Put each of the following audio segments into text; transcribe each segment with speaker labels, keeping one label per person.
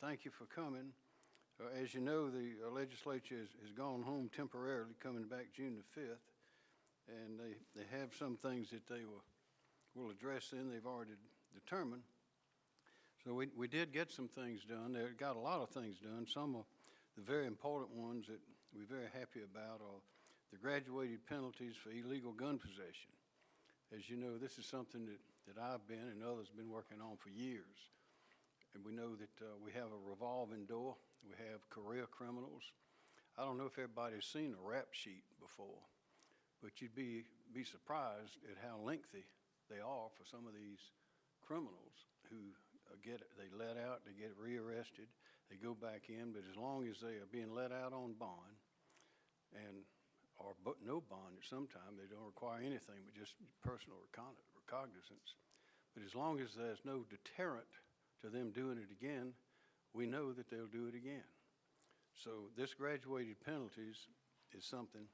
Speaker 1: thank you for coming. As you know, the legislature has gone home temporarily, coming back June the 5th, and they have some things that they will address then they've already determined. So we did get some things done. They got a lot of things done. Some of the very important ones that we're very happy about are the graduated penalties for illegal gun possession. As you know, this is something that I've been and others have been working on for years. And we know that we have a revolving door. We have career criminals. I don't know if everybody's seen a rap sheet before, but you'd be surprised at how lengthy they are for some of these criminals who they let out, they get rearrested, they go back in, but as long as they are being let out on bond or no bond at some time, they don't require anything but just personal recognizance. But as long as there's no deterrent to them doing it again, we know that they'll do it again. So this graduated penalties is something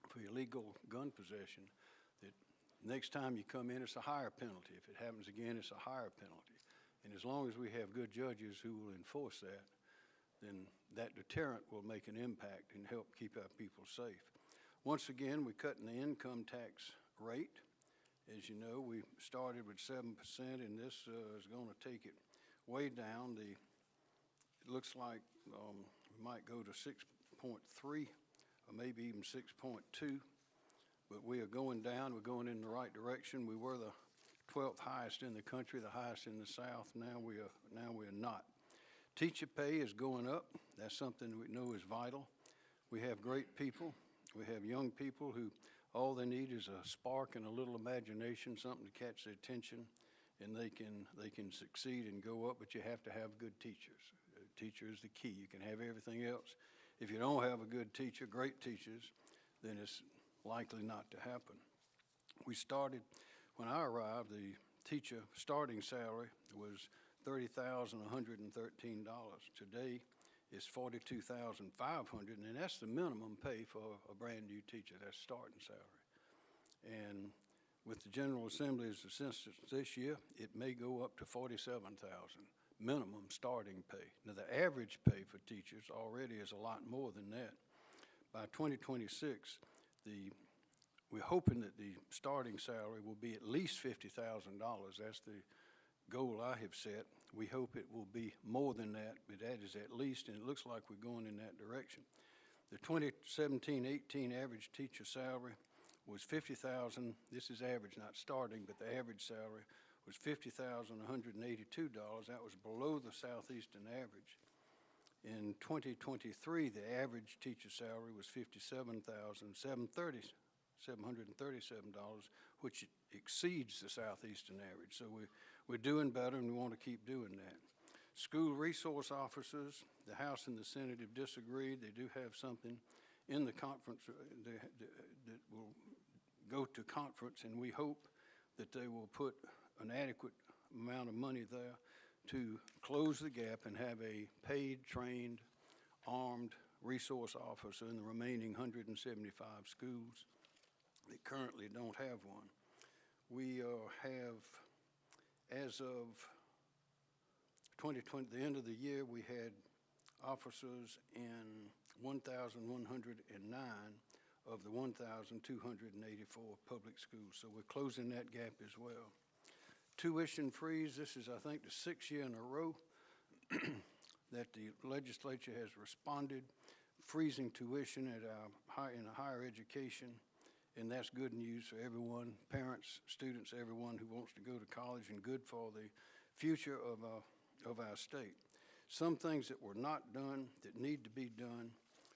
Speaker 1: for illegal gun possession that next time you come in, it's a higher penalty. If it happens again, it's a higher penalty. And as long as we have good judges who will enforce that, then that deterrent will make an impact and help keep our people safe. Once again, we're cutting the income tax rate. As you know, we started with 7%, and this is going to take it way down. It looks like we might go to 6.3 or maybe even 6.2, but we are going down. We're going in the right direction. We were the 12th highest in the country, the highest in the South. Now we are not. Teacher pay is going up. That's something we know is vital. We have great people. We have young people who all they need is a spark and a little imagination, something to catch their attention, and they can succeed and go up, but you have to have good teachers. A teacher is the key. You can have everything else. If you don't have a good teacher, great teachers, then it's likely not to happen. We started, when I arrived, the teacher starting salary was $30,113. Today, it's $42,500, and that's the minimum pay for a brand new teacher. That's starting salary. And with the General Assembly's assistance this year, it may go up to $47,000 minimum starting pay. Now, the average pay for teachers already is a lot more than that. By 2026, we're hoping that the starting salary will be at least $50,000. That's the goal I have set. We hope it will be more than that, but that is at least, and it looks like we're going in that direction. The 2017-18 average teacher salary was $50,000. This is average, not starting, but the average salary was $50,182. That was below the Southeastern average. In 2023, the average teacher salary was $57,737, which exceeds the Southeastern average. So we're doing better, and we want to keep doing that. School resource officers, the House and the Senate have disagreed. They do have something in the conference that will go to conference, and we hope that they will put an adequate amount of money there to close the gap and have a paid, trained, armed resource officer in the remaining 175 schools that currently don't have one. We have, as of 2020, the end of the year, we had officers in 1,109 of the 1,284 public schools. So we're closing that gap as well. Tuition freeze, this is, I think, the 6th year in a row that the legislature has responded, freezing tuition in higher education, and that's good news for everyone, parents, students, everyone who wants to go to college, and good for the future of our state. Some things that were not done that need to be done,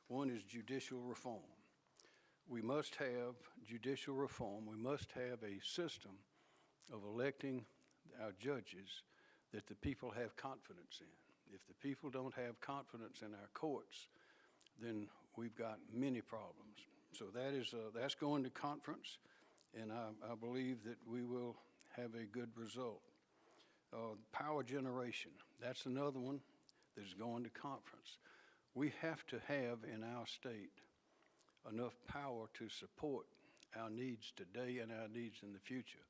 Speaker 1: one is judicial reform. We must have judicial reform. We must have a system of electing our judges that the people have confidence in. If the people don't have confidence in our courts, then we've got many problems. So that's going to conference, and I believe that we will have a good result. Power generation, that's another one that's going to conference. We have to have in our state enough power to support our needs today and our needs in the future.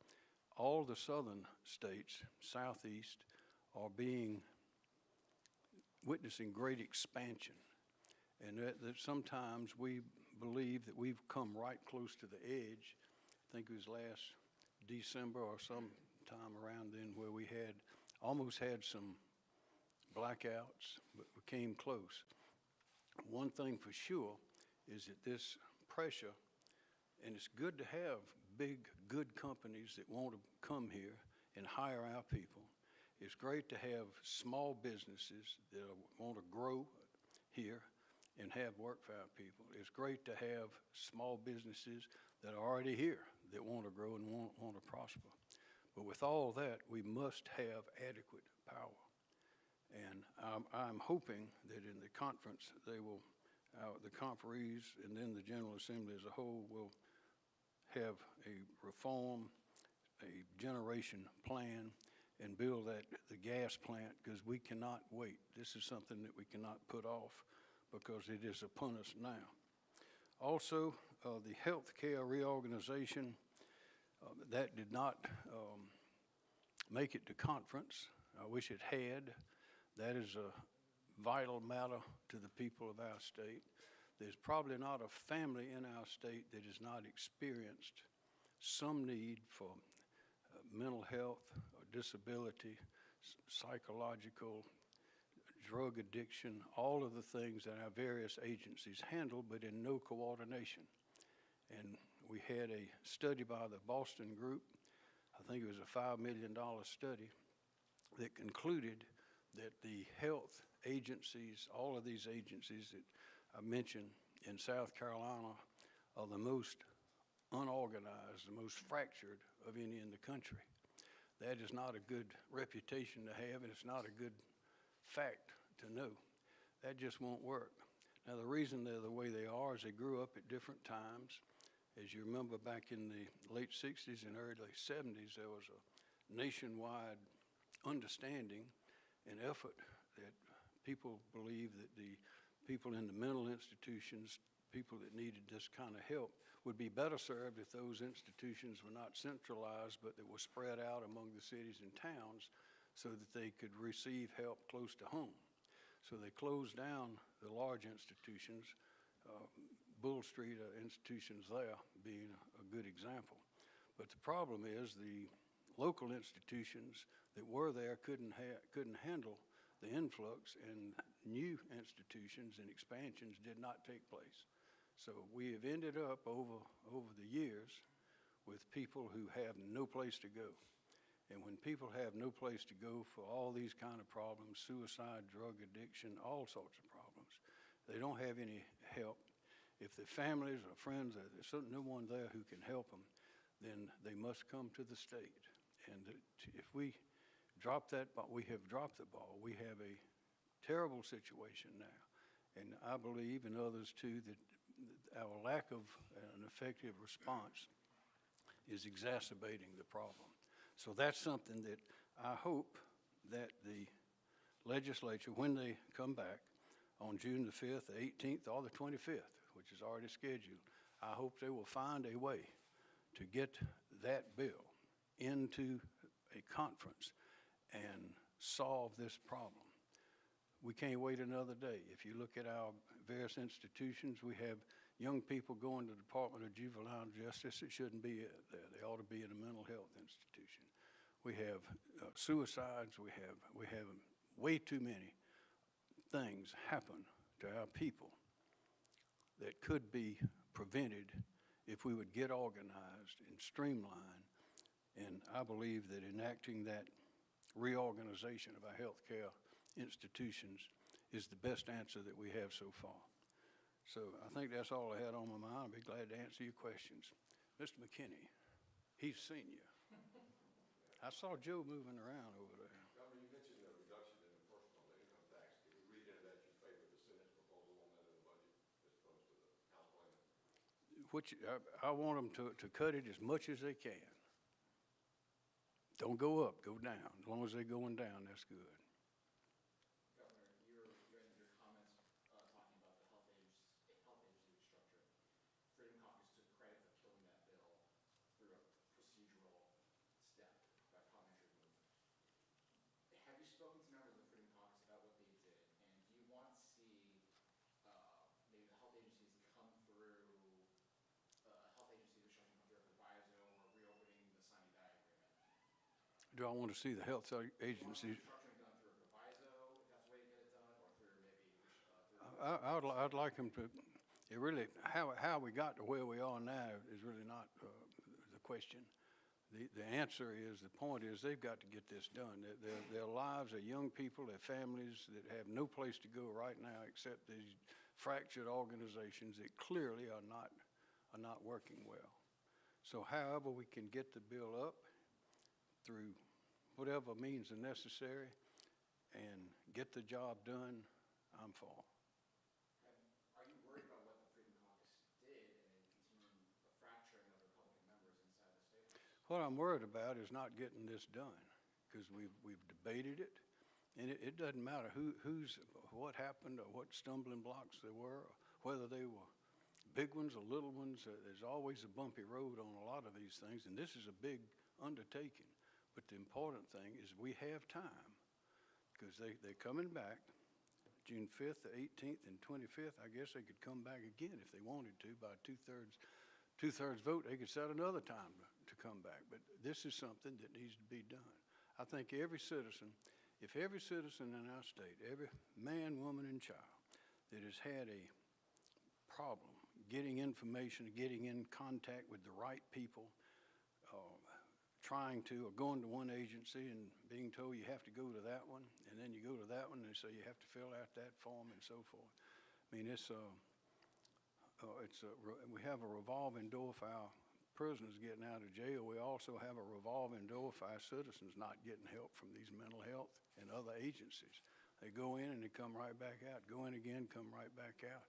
Speaker 1: All the southern states, southeast, are being witnessing great expansion, and that sometimes we believe that we've come right close to the edge. I think it was last December or some time around then where we almost had some blackouts, but we came close. One thing for sure is that this pressure, and it's good to have big, good companies that want to come here and hire our people. It's great to have small businesses that want to grow here and have work for our people. It's great to have small businesses that are already here that want to grow and want to prosper. But with all that, we must have adequate power. And I'm hoping that in the conference, the conferees and then the General Assembly as a whole will have a reform, a generation plan, and build the gas plant, because we cannot wait. This is something that we cannot put off because it is upon us now. Also, the healthcare reorganization, that did not make it to conference. I wish it had. That is a vital matter to the people of our state. There's probably not a family in our state that has not experienced some need for mental health or disability, psychological, drug addiction, all of the things that our various agencies handle, but in no coordination. And we had a study by the Boston group, I think it was a $5 million study, that concluded that the health agencies, all of these agencies that I mentioned in South Carolina, are the most unorganized, the most fractured of any in the country. That is not a good reputation to have, and it's not a good fact to know. That just won't work. Now, the reason they're the way they are is they grew up at different times. As you remember, back in the late 60s and early 70s, there was a nationwide understanding and effort that people believed that the people in the mental institutions, people that needed this kind of help, would be better served if those institutions were not centralized, but that were spread out among the cities and towns so that they could receive help close to home. So they closed down the large institutions, Bull Street institutions there being a good example. But the problem is the local institutions that were there couldn't handle the influx, and new institutions and expansions did not take place. So we have ended up over the years with people who have no place to go. And when people have no place to go for all these kind of problems, suicide, drug addiction, all sorts of problems, they don't have any help. If their families or friends, there's no one there who can help them, then they must come to the state. And if we drop that, but we have dropped the ball, we have a terrible situation now. And I believe, and others too, that our lack of an effective response is exacerbating the problem. So that's something that I hope that the legislature, when they come back on June the 5th, the 18th, or the 25th, which is already scheduled, I hope they will find a way to get that bill into a conference and solve this problem. We can't wait another day. If you look at our various institutions, we have young people going to the Department of Juvenile Justice that shouldn't be there. They ought to be in a mental health institution. We have suicides. We have way too many things happen to our people that could be prevented if we would get organized and streamlined. And I believe that enacting that reorganization of our healthcare institutions is the best answer that we have so far. So I think that's all I had on my mind. I'll be glad to answer your questions. Mr. McKinney, he's senior. I saw Joe moving around over there.
Speaker 2: Governor, you mentioned the reduction in the personal income tax. Can we read into that you favor the Senate's proposal on that in the budget as opposed to the House plan?
Speaker 1: Which I want them to cut it as much as they can. Don't go up, go down. As long as they're going down, that's good.
Speaker 3: Governor, you're in your comments talking about the health agency structure. Freedom Caucus took credit for killing that bill through a procedural step by parliamentary movement. Have you spoken to members of the Freedom Caucus about what they did, and
Speaker 1: do I want to see the health agencies?
Speaker 3: Structuring done through a proviso, if that's the way to get it done, or through maybe, through.
Speaker 1: I'd like them to, it really, how we got to where we are now is really not the question. The answer is, the point is, they've got to get this done. Their lives are young people, their families that have no place to go right now except these fractured organizations that clearly are not working well. So however we can get the bill up through whatever means are necessary and get the job done, I'm for.
Speaker 3: Are you worried about what the Freedom Caucus did and then continuing the fracturing of Republican members inside the state house?
Speaker 1: What I'm worried about is not getting this done, because we've debated it, and it doesn't matter what happened or what stumbling blocks there were, or whether they were big ones or little ones. There's always a bumpy road on a lot of these things, and this is a big undertaking. But the important thing is we have time, because they're coming back June 5th, the 18th, and 25th. I guess they could come back again if they wanted to by two-thirds vote. They could set another time to come back. But this is something that needs to be done. I think every citizen, if every citizen in our state, every man, woman, and child that has had a problem getting information, getting in contact with the right people, trying to, or going to one agency and being told you have to go to that one, and then you go to that one and they say you have to fill out that form and so forth. I mean, we have a revolving door for our prisoners getting out of jail. We also have a revolving door for our citizens not getting help from these mental health and other agencies. They go in and they come right back out, go in again, come right back out,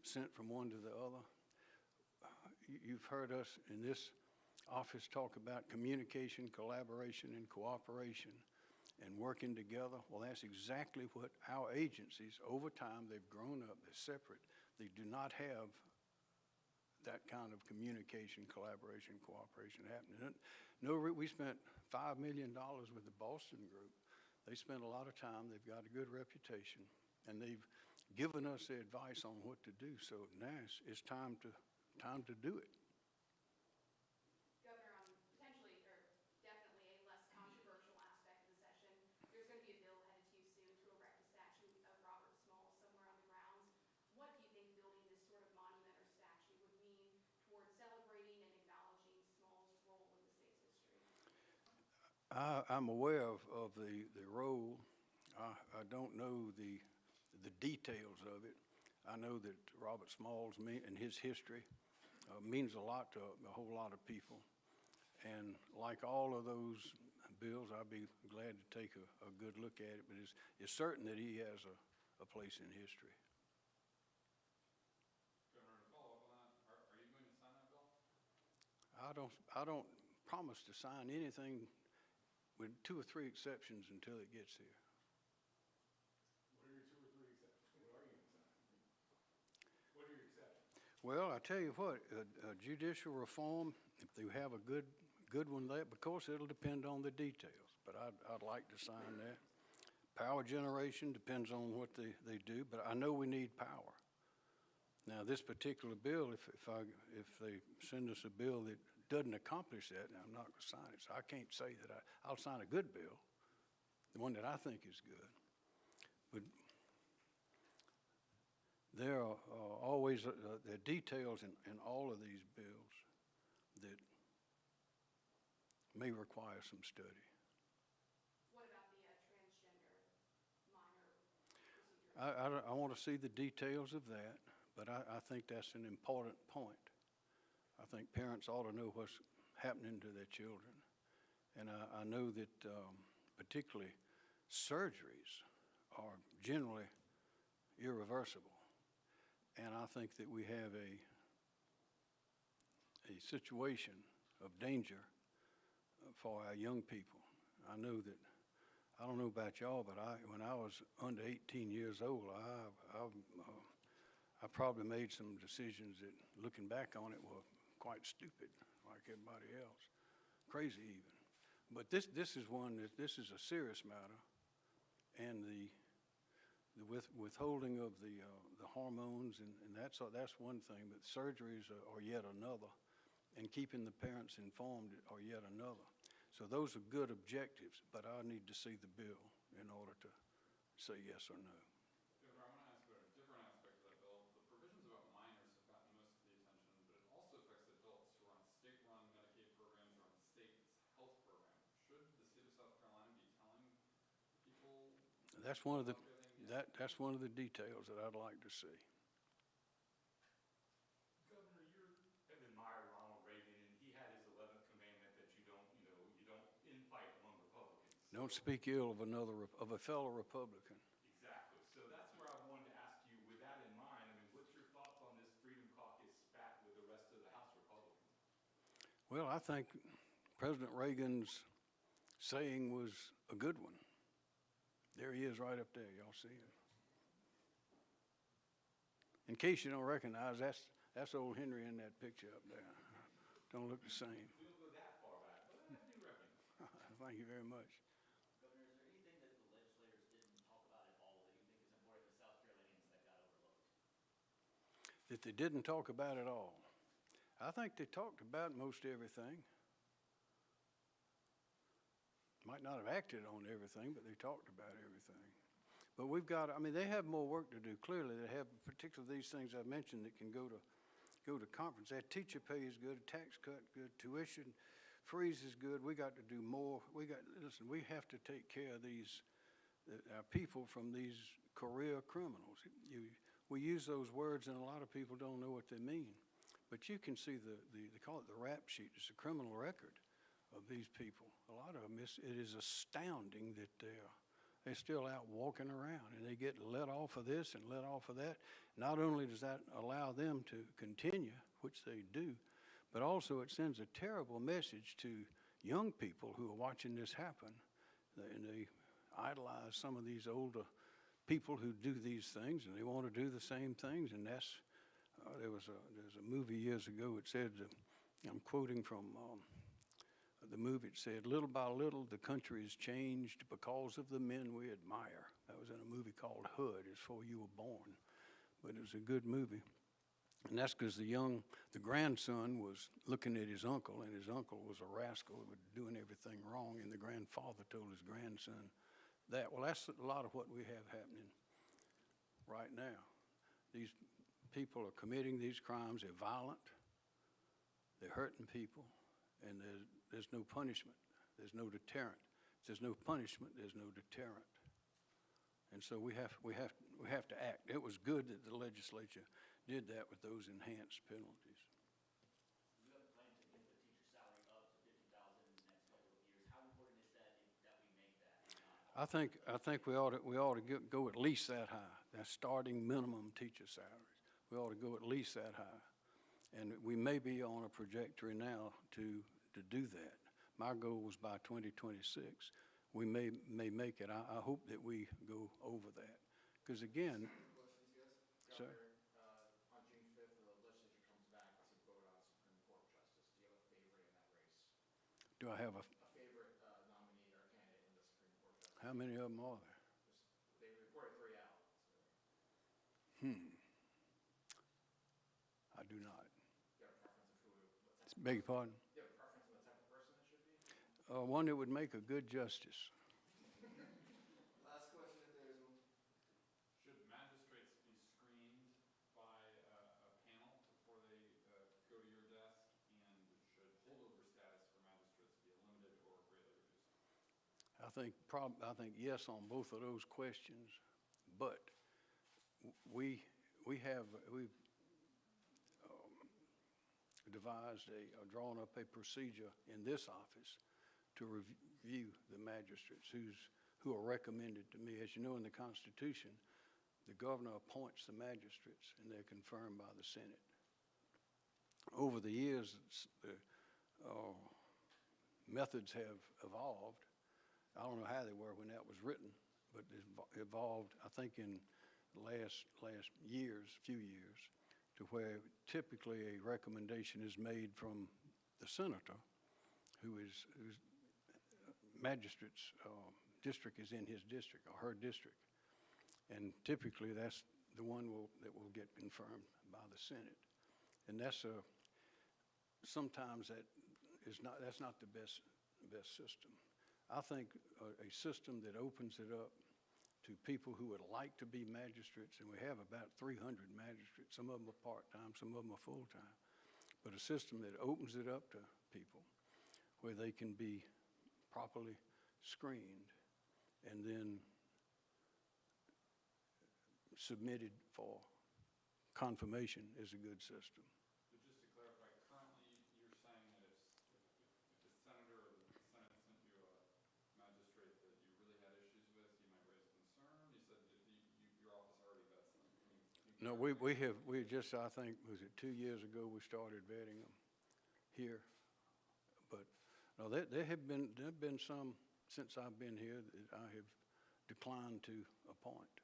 Speaker 1: sent from one to the other. You've heard us in this office talk about communication, collaboration, and cooperation and working together. Well, that's exactly what our agencies, over time, they've grown up, they're separate. They do not have that kind of communication, collaboration, cooperation happening. We spent $5 million with the Boston group. They spent a lot of time, they've got a good reputation, and they've given us their advice on what to do. So now it's time to do it. I'm aware of the role. I don't know the details of it. I know that Robert Smalls and his history means a lot to a whole lot of people. And like all of those bills, I'd be glad to take a good look at it, but it's certain that he has a place in history.
Speaker 2: Governor, to follow up on that, are you going to sign that bill?
Speaker 1: I don't promise to sign anything, with 2 or 3 exceptions, until it gets here.
Speaker 3: What are your 2 or 3 exceptions? What are you going to sign? What are your exceptions?
Speaker 1: Well, I tell you what, judicial reform, if they have a good one there, of course it'll depend on the details, but I'd like to sign that. Power generation depends on what they do, but I know we need power. Now, this particular bill, if they send us a bill that doesn't accomplish that, I'm not going to sign it. So I can't say that I'll sign a good bill, the one that I think is good. But there are always there are details in all of these bills that may require some study.
Speaker 4: What about the transgender minor procedure?
Speaker 1: I want to see the details of that, but I think that's an important point. I think parents ought to know what's happening to their children. And I know that particularly surgeries are generally irreversible. And I think that we have a situation of danger for our young people. I know that, I don't know about y'all, but when I was under 18 years old, I probably made some decisions that, looking back on it, were quite stupid, like everybody else, crazy even. But this is a serious matter, and the withholding of the hormones and that's one thing, but surgeries are yet another, and keeping the parents informed are yet another. So those are good objectives, but I need to see the bill in order to say yes or no.
Speaker 5: Governor, I want to ask about a different aspect of that bill. The provisions about minors have gotten most of the attention, but it also affects adults who are on state-run Medicaid programs or on state health programs. Should the state of South Carolina be telling people
Speaker 1: That's one of the,
Speaker 5: about getting?
Speaker 1: that's one of the details that I'd like to see.
Speaker 6: Governor, have admired Ronald Reagan, and he had his 11th commandment that you don't infight among Republicans.
Speaker 1: Don't speak ill of of a fellow Republican.
Speaker 6: Exactly. So that's where I wanted to ask you, with that in mind, I mean, what's your thoughts on this Freedom Caucus spat with the rest of the House Republicans?
Speaker 1: Well, I think President Reagan's saying was a good one. There he is right up there. Y'all see him? In case you don't recognize, that's old Henry in that picture up there. Don't look the same.
Speaker 6: We don't go that far back, but I do recognize.
Speaker 1: Thank you very much.
Speaker 7: Governor, is there anything that the legislators didn't talk about at all that you think is important to South Carolinians that got overlooked?
Speaker 1: That they didn't talk about it all. I think they talked about most everything. Might not have acted on everything, but they talked about everything. But we've got, I mean, they have more work to do. Clearly, they have particularly these things I mentioned that can go to conference. That teacher pay is good, tax cut good, tuition freeze is good. We got to do more. Listen, we have to take care of our people from these career criminals. We use those words and a lot of people don't know what they mean. But you can see they call it the rap sheet. It's a criminal record of these people. A lot of them, it is astounding that they're still out walking around and they get let off of this and let off of that. Not only does that allow them to continue, which they do, but also it sends a terrible message to young people who are watching this happen. And they idolize some of these older people who do these things and they want to do the same things. And that's, there's a movie years ago, it said, I'm quoting from the movie, it said, little by little, the country has changed because of the men we admire. That was in a movie called Hood, it's before you were born. But it was a good movie. And that's because the grandson was looking at his uncle, and his uncle was a rascal, was doing everything wrong, and the grandfather told his grandson that. Well, that's a lot of what we have happening right now. These people are committing these crimes, they're violent, they're hurting people, and there's no punishment, there's no deterrent. If there's no punishment, there's no deterrent. And so we have to act. It was good that the legislature did that with those enhanced penalties.
Speaker 7: You have a plan to get the teacher salary up to $50,000 in the next couple of years. How important is that that we make that?
Speaker 1: I think we ought to go at least that high. That's starting minimum teacher salaries. We ought to go at least that high. And we may be on a trajectory now to do that. My goal was by 2026. We may make it. I hope that we go over that. Because again,
Speaker 3: Questions, yes?
Speaker 1: Sir?
Speaker 3: Governor, on June 5th, the legislature comes back to vote on Supreme Court justice. Do you have a favorite in that race?
Speaker 1: do I have
Speaker 3: A favorite nominee or candidate in the Supreme Court justice?
Speaker 1: how many of them are there?
Speaker 3: They reported 3 out.
Speaker 1: I do not.
Speaker 3: Do you have a preference of what type?
Speaker 1: Beg your pardon?
Speaker 3: Do you have a preference on the type of person it should be?
Speaker 1: One that would make a good justice.
Speaker 3: Last question, if there's one.
Speaker 5: Should magistrates be screened by a panel before they go to your desk? And should holdover status for magistrates be limited or greatly reduced?
Speaker 1: I think yes on both of those questions, but we've devised drawn up a procedure in this office to review the magistrates who are recommended to me. As you know, in the Constitution, the governor appoints the magistrates and they're confirmed by the Senate. Over the years, the methods have evolved. I don't know how they were when that was written, but it evolved, I think, in the last few years, to where typically a recommendation is made from the senator, whose magistrate's district is in his district or her district, and typically that's the one that will get confirmed by the Senate, and that's sometimes that's not the best best system. I think a system that opens it up to people who would like to be magistrates, and we have about 300 magistrates. Some of them are part-time, some of them are full-time. But a system that opens it up to people where they can be properly screened and then submitted for confirmation is a good system.
Speaker 5: So just to clarify, currently you're saying that if the senator or the Senate sent you a magistrate that you really had issues with, you might raise concern? You said that your office already vets them. Can you
Speaker 1: No, we just, I think, was it 2 years ago, we started vetting them here. But, no, there have been some since I've been here that I have declined to appoint.